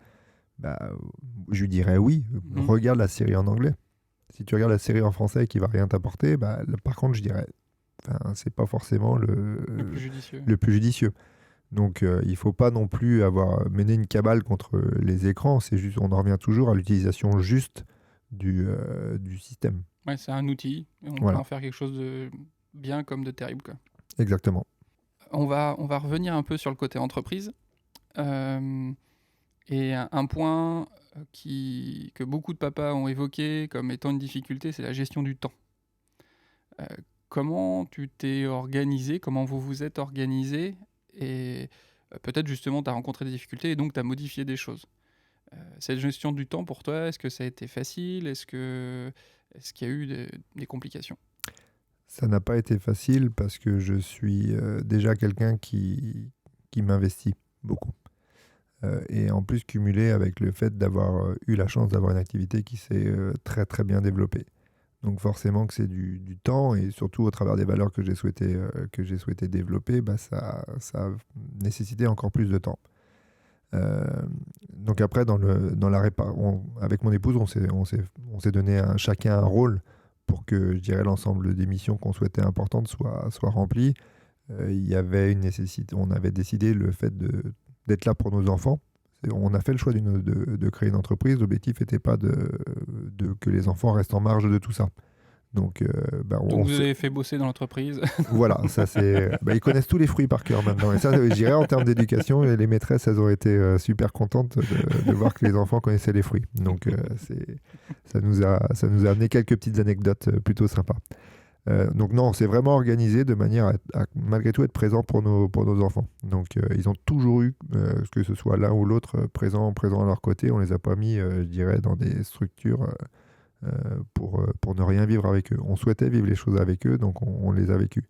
Je lui dirais oui, Mm. regarde la série en anglais. Si tu regardes la série en français qui va rien t'apporter, par contre, je dirais, c'est pas forcément Le plus judicieux. le plus judicieux. Donc, il faut pas non plus avoir mené une cabale contre les écrans. C'est juste, on en revient toujours à l'utilisation juste du système. Ouais, c'est un outil et on peut Voilà, en faire quelque chose de bien comme de terrible, quoi. exactement. On va revenir un peu sur le côté entreprise. Euh, et un point que beaucoup de papas ont évoqué comme étant une difficulté, c'est la gestion du temps. Euh, Comment tu t'es organisé, comment vous vous êtes organisé, et peut-être justement tu as rencontré des difficultés et donc tu as modifié des choses. Cette gestion du temps pour toi, est-ce que ça a été facile? Est-ce qu'il y a eu des complications? Ça n'a pas été facile parce que je suis déjà quelqu'un qui m'investit beaucoup. Et en plus cumulé avec le fait d'avoir eu la chance d'avoir une activité qui s'est très très bien développée. Donc forcément que c'est du temps, et surtout au travers des valeurs que j'ai souhaité développer, bah ça a nécessité encore plus de temps. Euh, donc après, avec mon épouse, on s'est donné chacun un rôle pour que, je dirais, l'ensemble des missions qu'on souhaitait importantes soient remplies. Il y avait une nécessité, on avait décidé le fait d'être là pour nos enfants. On a fait le choix de créer une entreprise. L'objectif n'était pas que les enfants restent en marge de tout ça. Donc, Donc vous avez fait bosser dans l'entreprise. voilà, ça c'est. Ils connaissent tous les fruits par cœur maintenant. Et ça, je dirais en termes d'éducation, les maîtresses, elles ont été super contentes de voir que les enfants connaissaient les fruits. Donc, ça nous a amené quelques petites anecdotes plutôt sympas. Donc non, c'est vraiment organisé de manière à malgré tout être présent pour nos enfants. Donc ils ont toujours eu, que ce soit l'un ou l'autre, présent à leur côté. On les a pas mis, je dirais, dans des structures pour ne rien vivre avec eux. On souhaitait vivre les choses avec eux, donc on les a vécues.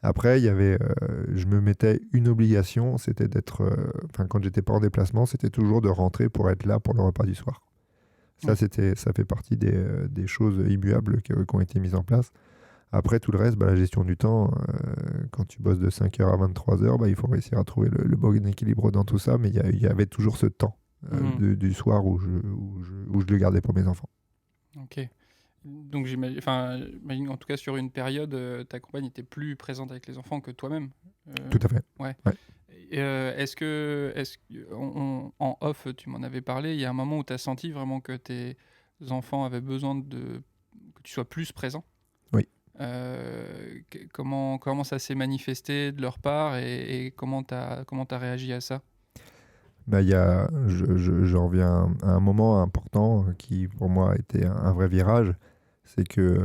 Après, je me mettais une obligation, c'était d'être, quand j'étais pas en déplacement, c'était toujours de rentrer pour être là pour le repas du soir. Ça, ça fait partie des choses immuables qui ont été mises en place. Après, tout le reste, la gestion du temps, quand tu bosses de 5h à 23h, il faut réussir à trouver le bon équilibre dans tout ça, mais il y avait toujours ce temps du soir où je le gardais pour mes enfants. Ok. Donc j'imagine, en tout cas sur une période, ta compagne était plus présente avec les enfants que toi-même. Tout à fait. Ouais. Ouais. En off, tu m'en avais parlé, il y a un moment où tu as senti vraiment que tes enfants avaient besoin que tu sois plus présent. Oui. Comment ça s'est manifesté de leur part et comment t'as réagi à ça? J'en viens à un moment important qui pour moi a été un vrai virage. C'est que,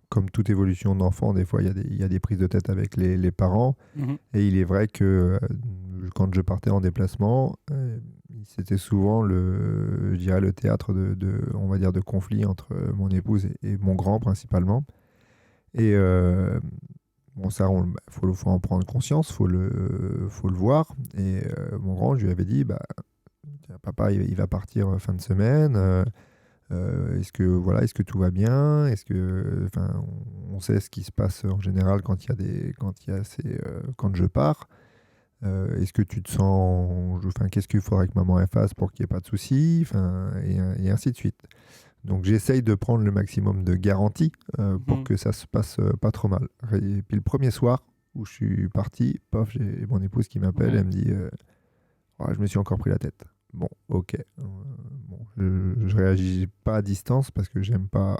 comme toute évolution d'enfant, des fois il y a des prises de tête avec les parents. Et il est vrai que quand je partais en déplacement, c'était souvent je dirais le théâtre on va dire de conflits entre mon épouse et mon grand principalement. Et bon, ça, faut en prendre conscience, faut le voir. Et mon grand, je lui avais dit, tiens, papa, il va partir fin de semaine. Est-ce que tout va bien? On sait ce qui se passe en général quand quand je pars. Est-ce que tu te sens, qu'est-ce qu'il faudrait que maman fasse pour qu'il n'y ait pas de soucis, et ainsi de suite. Donc j'essaye de prendre le maximum de garanties pour que ça se passe pas trop mal. Et puis le premier soir où je suis parti, paf, j'ai mon épouse qui m'appelle, elle me dit je me suis encore pris la tête. Bon, ok. Je réagis pas à distance parce que j'aime pas.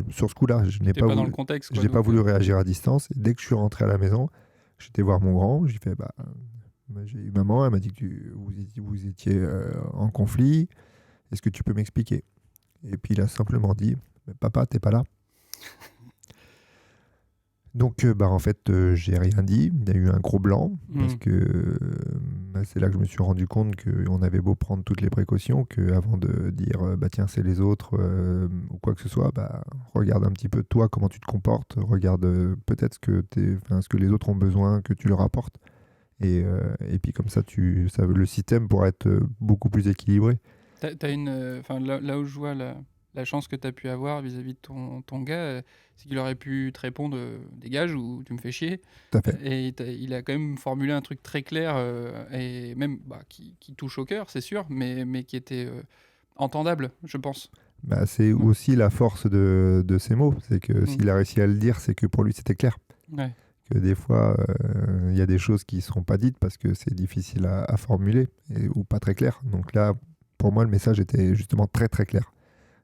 Sur ce coup-là, je n'ai pas voulu, dans le contexte, quoi, j'ai pas voulu réagir à distance. Et dès que je suis rentré à la maison, j'étais voir mon grand, j'ai fait j'ai eu maman, elle m'a dit que vous étiez en conflit. Est-ce que tu peux m'expliquer? Et puis il a simplement dit papa, t'es pas là. Donc en fait, j'ai rien dit. Il y a eu un gros blanc parce que c'est là que je me suis rendu compte qu'on avait beau prendre toutes les précautions, qu'avant de dire tiens, c'est les autres ou quoi que ce soit, regarde un petit peu toi comment tu te comportes, regarde peut-être ce que les autres ont besoin que tu leur apportes. Et puis comme ça, le système pourra être beaucoup plus équilibré. Là où je vois la chance que tu as pu avoir vis-à-vis de ton gars, c'est qu'il aurait pu te répondre dégage ou tu me fais chier. Tout à fait. Et il a quand même formulé un truc très clair et même qui touche au cœur, c'est sûr, mais qui était entendable, je pense. C'est aussi la force de ces mots. C'est que s'il a réussi à le dire, c'est que pour lui, c'était clair. Ouais. Que des fois, il y a des choses qui ne seront pas dites parce que c'est difficile à formuler ou pas très clair. Donc là, pour moi, le message était justement très très clair.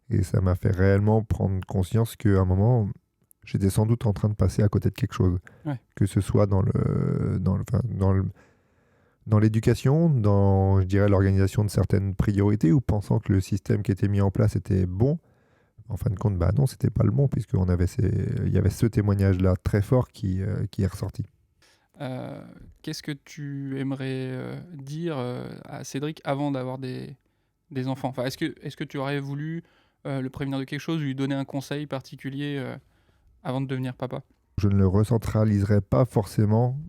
Et ça m'a fait réellement prendre conscience qu'à un moment, j'étais sans doute en train de passer à côté de quelque chose. Ouais. Que ce soit dans l'éducation, dans, je dirais, l'organisation de certaines priorités, ou pensant que le système qui était mis en place était bon. En fin de compte, non, c'était pas le bon, puisqu'il y avait ce témoignage-là très fort qui est ressorti. Qu'est-ce que tu aimerais dire à Cédric avant d'avoir des enfants? Est-ce que tu aurais voulu le prévenir de quelque chose, lui donner un conseil particulier avant de devenir papa? Je ne le recentraliserai pas forcément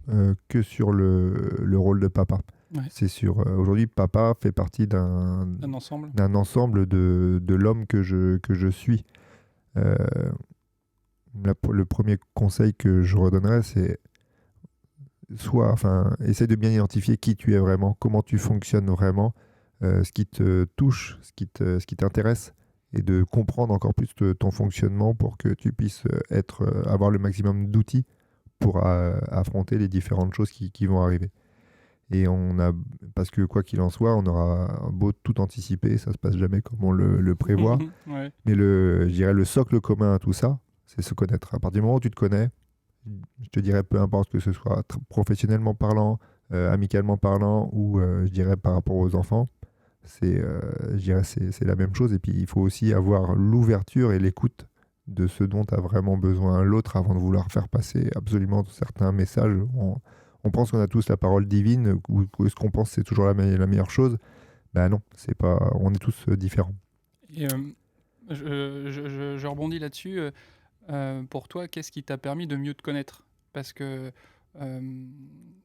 que sur le rôle de papa. Ouais. C'est sur aujourd'hui, papa fait partie Un ensemble. d'un ensemble de l'homme que je suis. Euh, le premier conseil que je redonnerais, c'est essaie de bien identifier qui tu es vraiment, comment tu fonctionnes vraiment, ce qui te touche, ce qui t'intéresse, et de comprendre encore plus ton fonctionnement pour que tu puisses avoir le maximum d'outils pour affronter les différentes choses qui vont arriver. Et parce que quoi qu'il en soit, on aura beau tout anticiper, ça se passe jamais comme on le prévoit. Ouais. Mais je dirais le socle commun à tout ça, c'est se connaître. À partir du moment où tu te connais, je te dirais peu importe que ce soit professionnellement parlant, amicalement parlant ou je dirais par rapport aux enfants, je dirais c'est la même chose. Et puis il faut aussi avoir l'ouverture et l'écoute de ce dont a vraiment besoin l'autre avant de vouloir faire passer absolument certains messages. On pense qu'on a tous la parole divine ou ce qu'on pense c'est toujours la meilleure chose. Ben non, c'est pas, on est tous différents. Et je rebondis là-dessus. Pour toi, qu'est-ce qui t'a permis de mieux te connaître? Parce que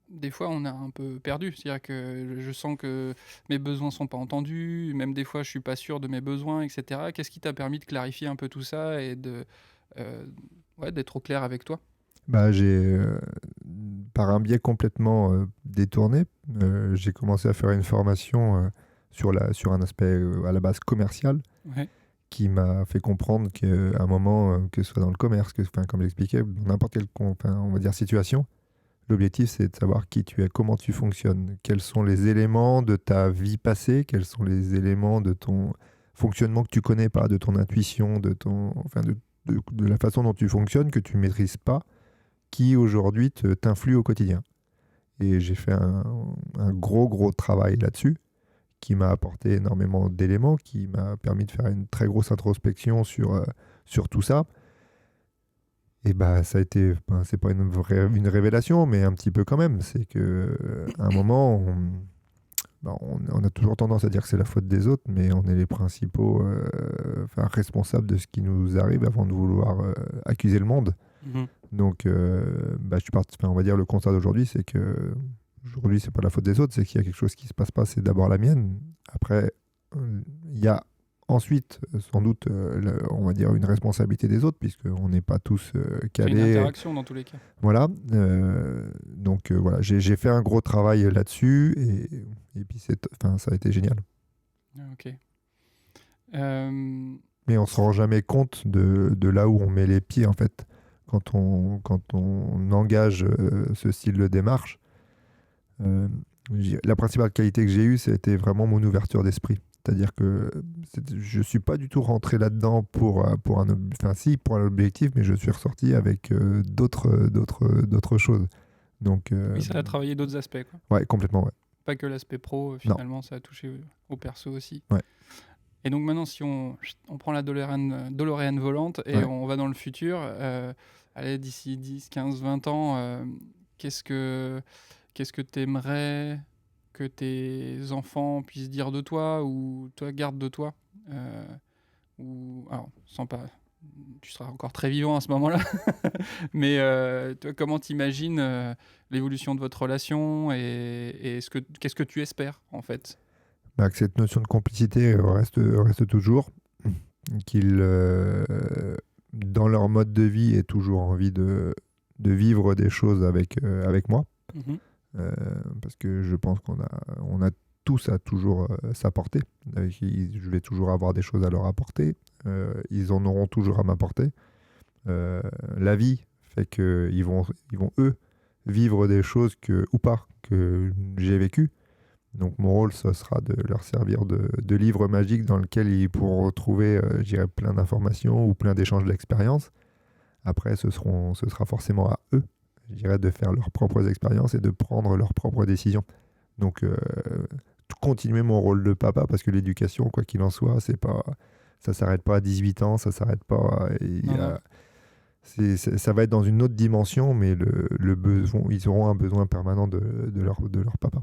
des fois, on est un peu perdu. C'est-à-dire que je sens que mes besoins sont pas entendus, même des fois, je suis pas sûr de mes besoins, etc. Qu'est-ce qui t'a permis de clarifier un peu tout ça et d'être au clair avec toi? Bah, par un biais complètement détourné, j'ai commencé à faire une formation sur un aspect à la base commercial Ouais. qui m'a fait comprendre qu'à un moment, que ce soit dans le commerce, comme j'expliquais, dans n'importe quelle on va dire situation, l'objectif c'est de savoir qui tu es, comment tu fonctionnes, quels sont les éléments de ta vie passée, quels sont les éléments de ton fonctionnement que tu connais pas, de ton intuition, de la façon dont tu fonctionnes que tu maîtrises pas qui aujourd'hui t'influe au quotidien. Et j'ai fait un gros travail là-dessus qui m'a apporté énormément d'éléments, qui m'a permis de faire une très grosse introspection sur tout ça. Et bah ça a été, c'est pas une révélation, mais un petit peu quand même. C'est que à un moment, on a toujours tendance à dire que c'est la faute des autres, mais on est les principaux responsables de ce qui nous arrive avant de vouloir accuser le monde. Mhm. Donc, on va dire le constat d'aujourd'hui, c'est que aujourd'hui, c'est pas la faute des autres, c'est qu'il y a quelque chose qui se passe pas, c'est d'abord la mienne. Après, il y a ensuite, sans doute, on va dire une responsabilité des autres, puisqu'on n'est pas tous C'est une calés. interaction dans tous les cas. Voilà. Donc, voilà, j'ai fait un gros travail là-dessus, et puis ça a été génial. Ok. Euh, Mais on se rend jamais compte de là où on met les pieds, en fait, quand on engage ce style de démarche. La principale qualité que j'ai eue, c'était vraiment mon ouverture d'esprit. C'est-à-dire que je ne suis pas du tout rentré là-dedans pour un objectif, mais je suis ressorti avec d'autres choses. Donc, oui, ça a travaillé d'autres aspects, quoi. ouais, complètement, ouais. Pas que l'aspect pro, finalement, ça a touché au perso aussi. Ouais. Et donc maintenant, si on prend la DeLorean volante et Ouais. on va dans le futur, allez, d'ici 10, 15, 20 ans, qu'est-ce que tu aimerais que tes enfants puissent dire de toi ou toi gardent de toi alors, tu seras encore très vivant à ce moment-là, mais toi, comment t'imagines l'évolution de votre relation et qu'est-ce que tu espères en fait? Bah, que cette notion de complicité reste toujours, qu'ils, dans leur mode de vie, aient toujours envie de vivre des choses avec moi. Mhm. Parce que je pense on a tous à toujours s'apporter. Je vais toujours avoir des choses à leur apporter. Ils en auront toujours à m'apporter. La vie fait qu'ils vont eux vivre des choses ou pas que j'ai vécues. Donc mon rôle, ce sera de leur servir de livre magique dans lequel ils pourront retrouver, je dirais, plein d'informations ou plein d'échanges d'expériences. Après, ce sera forcément à eux, je dirais, de faire leurs propres expériences et de prendre leurs propres décisions. Donc, continuer mon rôle de papa, parce que l'éducation, quoi qu'il en soit, ça s'arrête pas à 18 ans, ça s'arrête pas. Ça va être dans une autre dimension, mais ils auront un besoin permanent de leur papa.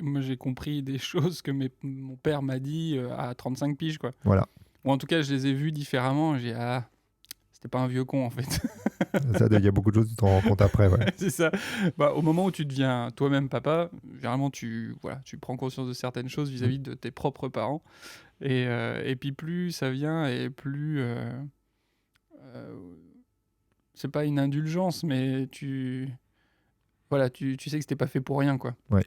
Moi, j'ai compris des choses que mon père m'a dit à 35 piges, quoi. Voilà. Ou en tout cas, je les ai vues différemment. C'était pas un vieux con, en fait. Ça, il y a beaucoup de choses que tu te rends compte après. Ouais. C'est ça. Bah, au moment où tu deviens toi-même papa, généralement tu prends conscience de certaines choses vis-à-vis de tes propres parents. Et puis plus ça vient et plus c'est pas une indulgence, mais tu sais que c'était pas fait pour rien, quoi. Ouais.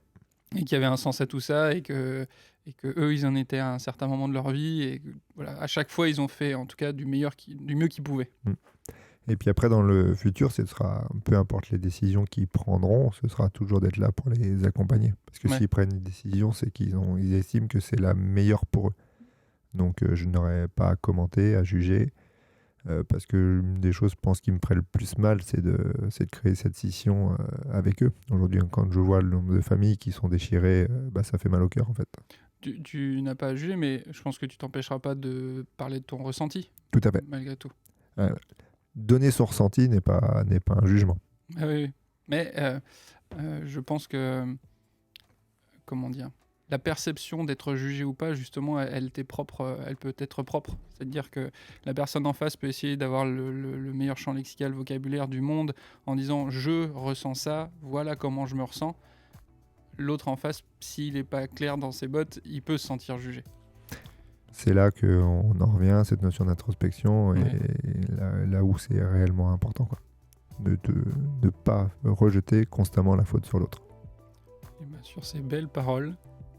Et qu'il y avait un sens à tout ça, et que eux ils en étaient à un certain moment de leur vie, et que, voilà, à chaque fois ils ont fait en tout cas du mieux qu'ils pouvaient. Et puis après, dans le futur, ce sera, peu importe les décisions qu'ils prendront, ce sera toujours d'être là pour les accompagner. Parce que Ouais. s'ils prennent une décision, c'est ils estiment que c'est la meilleure pour eux. Donc je n'aurais pas à commenter, à juger, parce que une des choses, je pense, qui me ferait le plus mal, c'est de créer cette scission avec eux. Aujourd'hui, quand je vois le nombre de familles qui sont déchirées, ça fait mal au cœur, en fait. Tu n'as pas à juger, mais je pense que tu t'empêcheras pas de parler de ton ressenti, Tout à fait. malgré tout. Donner son ressenti n'est pas un jugement. Ah oui, oui. Mais je pense que, comment dire, la perception d'être jugé ou pas, justement, elle peut être propre. C'est-à-dire que la personne en face peut essayer d'avoir le meilleur champ lexical, vocabulaire du monde en disant « je ressens ça, voilà comment je me ressens ». L'autre en face, s'il n'est pas clair dans ses bottes, il peut se sentir jugé. C'est là qu'on en revient à cette notion d'introspection et Ouais. là où c'est réellement important, quoi. De ne pas rejeter constamment la faute sur l'autre. Et ben, sur ces belles paroles,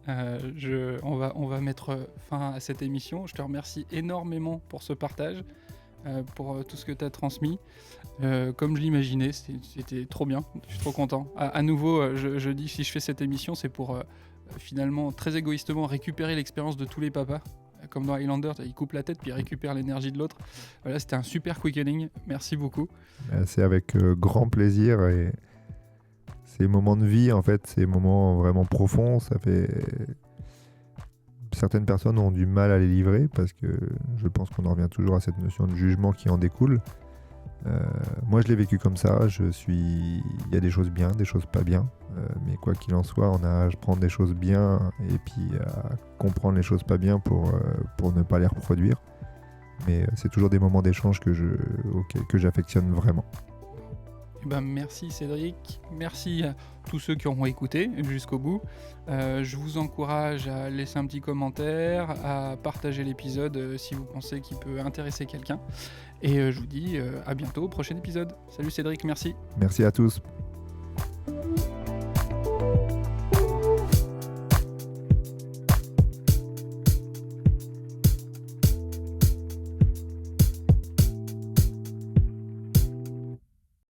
on va mettre fin à cette émission. Je te remercie énormément pour ce partage, pour tout ce que tu as transmis. Comme je l'imaginais, c'était trop bien. Je suis trop content. À nouveau, je dis, si je fais cette émission, c'est pour finalement, très égoïstement, récupérer l'expérience de tous les papas. Comme dans Highlander, il coupe la tête puis il récupère l'énergie de l'autre. Voilà, c'était un super quickening. Merci beaucoup. C'est avec grand plaisir, et ces moments de vie, en fait, ces moments vraiment profonds, ça fait... Certaines personnes ont du mal à les livrer parce que je pense qu'on en revient toujours à cette notion de jugement qui en découle. Moi, je l'ai vécu comme ça. Il y a des choses bien, des choses pas bien. Mais quoi qu'il en soit, on a à prendre des choses bien et puis à comprendre les choses pas bien pour ne pas les reproduire. Mais c'est toujours des moments d'échange que j'affectionne vraiment. Eh ben, merci Cédric, merci à tous ceux qui auront écouté jusqu'au bout. Je vous encourage à laisser un petit commentaire, à partager l'épisode si vous pensez qu'il peut intéresser quelqu'un. Et je vous dis à bientôt au prochain épisode. Salut Cédric, merci. Merci à tous.